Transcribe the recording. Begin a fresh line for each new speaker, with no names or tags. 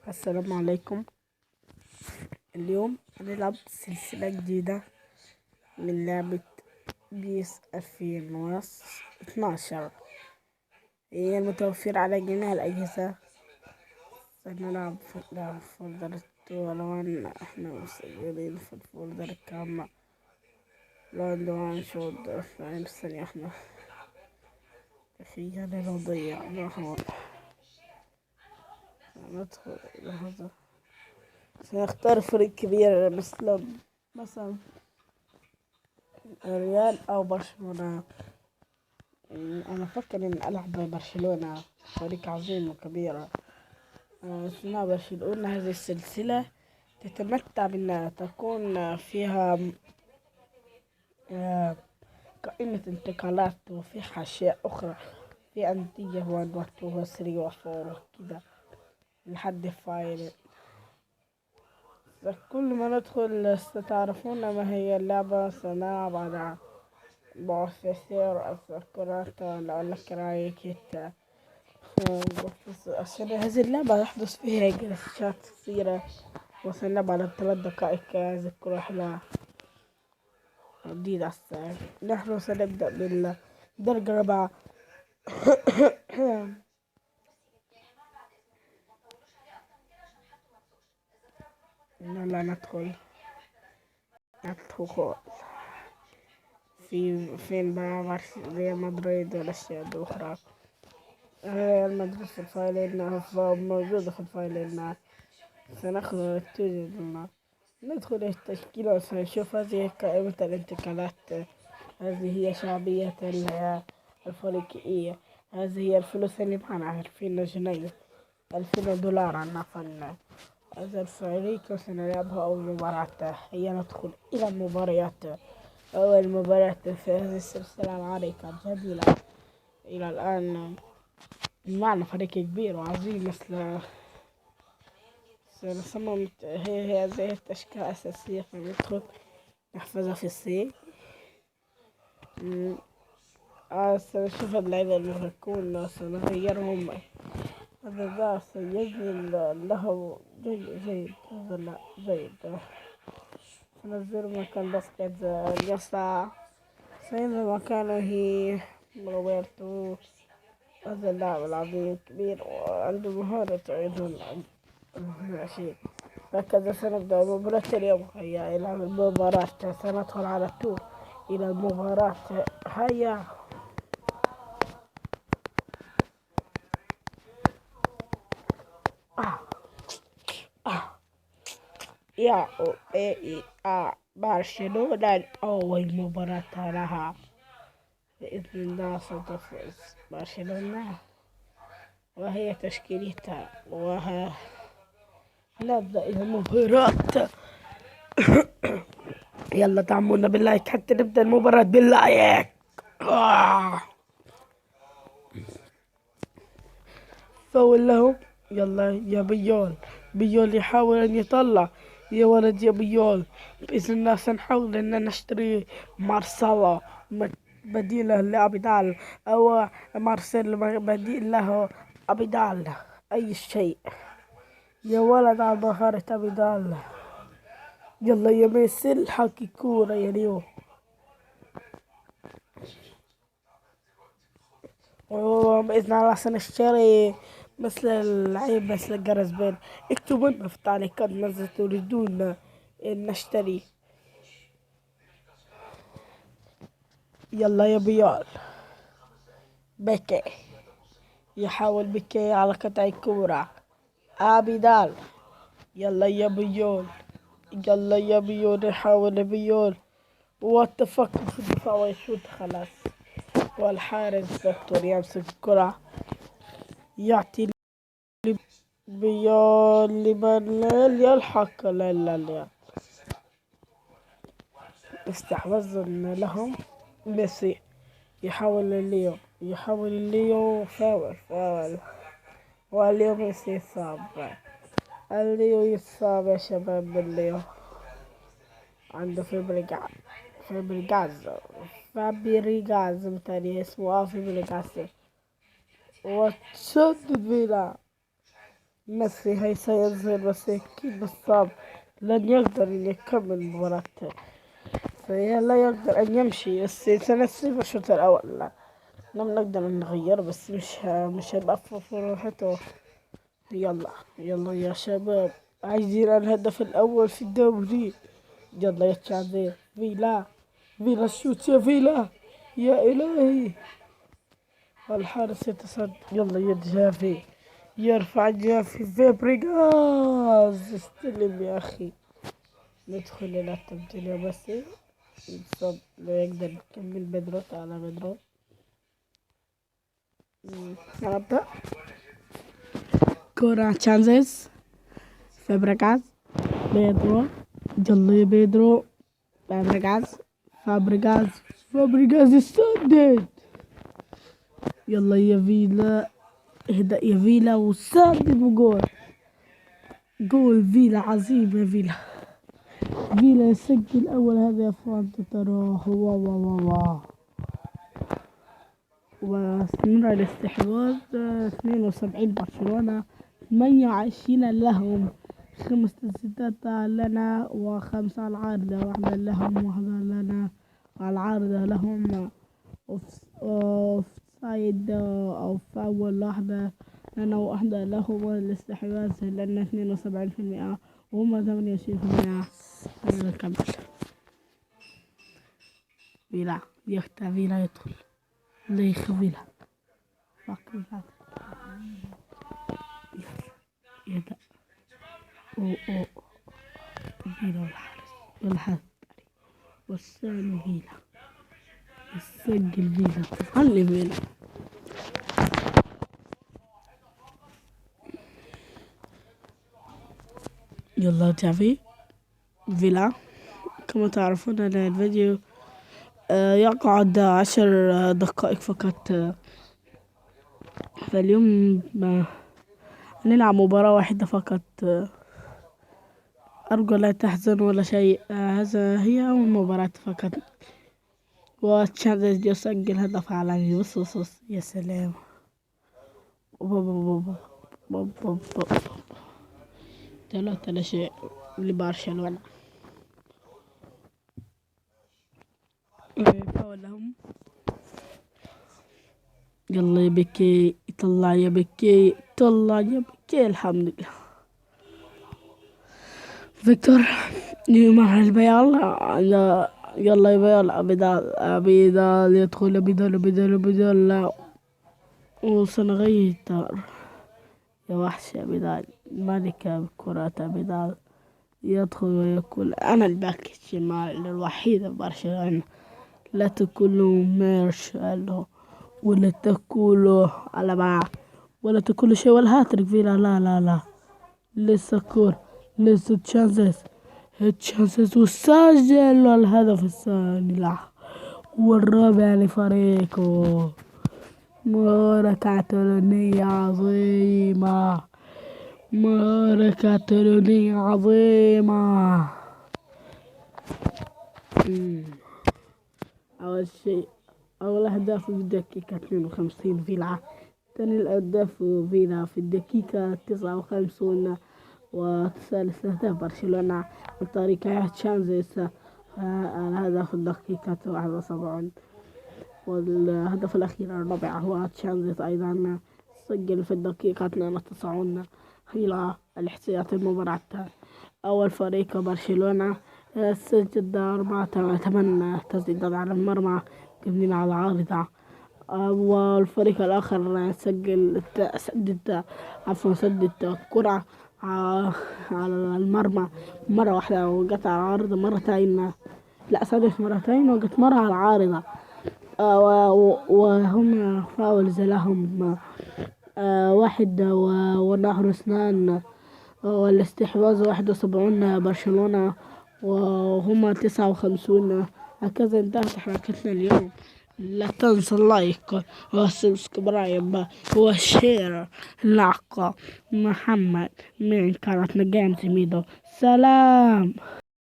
السلام عليكم. اليوم هنلعب سلسلة جديدة من لعبة بيس 2012. هي المتوفرة على جميع الأجهزة. سنلعب في فولدر ولو احنا مسجلين في الفولدر الكامل. راوند 1 شوط أفلام ثانية. احنا تخيل لو ضيعنا هون. ندخل إلى هذا، سنختار فريق كبير مثلا الريال أو برشلونة. أنا أفكر إن ألعب ببرشلونة، فريق عظيم وكبير. اسمها برشلونة. هذه السلسلة تتمتع بأنها تكون فيها آه، قائمة انتقالات وفيها أشياء أخرى، في أندية 1 و 2 و 3 و 4 وكذا لحد فاينل. كل ما ندخل ستعرفون ما هي اللعبة. سنلعب على بروفيسور الذكريات لأنك رايك عشان هذه اللعبة يحدث فيها جلسات كثيرة، وسنلعب على 3 دقائق ذكرى رحلة جديدة. نحن سنبدأ بالدرجة الرابعة. يلا ندخل فين بقى ريال مدريد والأشياء الأخرى. ريال مدريد في الفايل موجودة في الفايل. سنأخذ توجد لنا. ندخل التشكيلة وسنشوف هذه قائمة الانتقالات. هذه هي شعبية الفريقية. هذه هي الفلوس اللي معنا 2000 جنيه، 2000 دولار عنا. هذا الفريق وسنلعبها أول مباراة. هيا ندخل إلى المباريات. أول مباراة في هذه السلسلة العريقة الجميلة إلى الآن. معنا فريق كبير وعظيم مثل سنصمم. هي هذه التشكيلة أساسية، فندخل نحفظها في السي. سنشوف اللعيبة اللي هيكون سنغيرهم. هذا سيجعل له جيد. هذا لا جيد. سنزل مكان باسكت اليسار. سينزل مكانه روبرتو. هذا اللاعب العظيم كبير وعنده مهارة أيضا شيء. هكذا سنبدأ مباراة اليوم. هيا إلى المباراة. سندخل على التور إلى المباراة. هيا يا برشلونة أول مباراة لها. بإذن الله ستفوز برشلونة، وهي تشكيلتها. نبدأ إلى المباراة. يلا دعمونا باللايك حتى نبدأ المباراة باللايك. فاول لهم. يلا يا بيول يحاول أن يطلع. يا ولد يا بيول، بإذن الله سنحاول أن نشتري مارسيلو بديله لأبيدال، أو مارسيل بديل له أبيدال، أي شيء. يا ولد على ظهر أبيدال. يلا يا ميسي الحق كورة يا ليو. وبإذن الله سنشتري مثل العيب مثل جرس بين. اكتبوا لنا في التعليقات ماذا تريدون أن نشتري. يلا يا بيال. بكي يحاول بكي على قطع الكورة. أبيدال. يلا يا بيول. يلا يا بيول يحاول بيول والتفكك في الدفاع ويشوت خلاص. والحارس دكتور يمسك الكرة يعطي بيول لمن يلحق. لا استحوذ لهم. ميسي يحاول الليو فاول والليو ميسي يصاب. الليو يصاب يا شباب. الليو عنده فابريغاز متهيألي اسمه فابريغاز. وتشد بلا ميسي هي سيظهر بس أكيد بالصعب لن يقدر أن يكمل المباراة. لا يقدر أن يمشي بس سنسيب الشوط الأول. لا لم نقدر أن نغير بس مش هيبقى في فرحته. يلا يلا يا شباب، عايزين الهدف الأول في الدوري. يلا يا تشافي، فيلا فيلا الشوت يا فيلا، يا إلهي. الحارس يتصدى، يلا يا جافي، يرفع جافي فابريغاز، استلم يا أخي. ندخل إلى التبديل يا ميسي، يتصد لا يقدر يكمل. بيدرو، تعالى بيدرو. نبدأ كورة تشانزيز، فابريغاز، بيدرو، يلا يا بيدرو، فابريغاز فابريغاز فابريغاز يسدد. يلا يا فيلا، اهدأ يا فيلا وسدد وجول. جول فيلا، عظيم يا فيلا. فيلا يسجل أول هدف وأنت تراه. واو واو واو. واستمر الاستحواذ 72 برشلونة، 28 لهم، 5 تسديدات لنا و5 على العارضة، واحدة لهم واحدة لنا. على العارضة لهم اوف سايد او فاول، واحدة لنا واحدة لهم. الاستحواذ لنا 72% وهم 28%. خلينا نكمل. فيلا يختار، فيلا يدخل ليخ فيلا فكر يبدأ. أو فيلا والحارس والثاني فيلا يسجل. فيلا تفعل فيلا. يلا جافي، فيلا. كما تعرفون أن الفيديو يقعد 10 دقائق فقط. فاليوم نلعب مباراة واحدة فقط. أرجو لا تحزن ولا شيء. هذا هي أول مباراة فقط. وتشانزيز يسجل هدف عالمي. بص يا سلام. 3-0 لبرشلونة. فاول لهم. يلا يا بكي، طلع يا بكي، طلع يا بكي. الحمد لله. فيكتور مع البيال. يلا يا بيال. أبيدال يدخل. أبيدال وسنغيتر. يا وحش يا أبيدال، ملكة بكرة. أبيدال يدخل ويقول أنا الباك الشمال الوحيد في برشلونة. لا تقولوا مارشالو ولا تقولوا ألابا ولا تقولوا شيء ولا هاتريك فيلا. لا لسه كورة، لسه تشانسز وسجل الهدف الثاني له والرابع لفريقه. مهارة كاتالونية عظيمة، مهارة كاتالونية عظيمة. أول أهداف في الدقيقة 52 فيلا. ثاني الأهداف فيلا في الدقيقة 59. وثالث أهداف برشلونة عن طريق تشانزيز. الهدف في الدقيقة 71. والهدف الأخير الرابع هو تشانزيز أيضا، سجل في الدقيقة 92. خلال الاحتياطي المباراة. أول فريق برشلونة سجل 8 تسديدات على المرمى قبلين على العارضة. والفريق الآخر سدد كرة على المرمى مرة واحدة وجت على العارضة مرتين. لا، سدد مرتين وجت مرة على العارضة. وهم فاولز لهم 1 ونحر 2. والاستحواذ 71 برشلونة وهم 59. هكذا انتهت حلقتنا اليوم. لا تنسى اللايك والسبسكرايب والشير. لعقة محمد من قناة جيمز ميدو. سلام.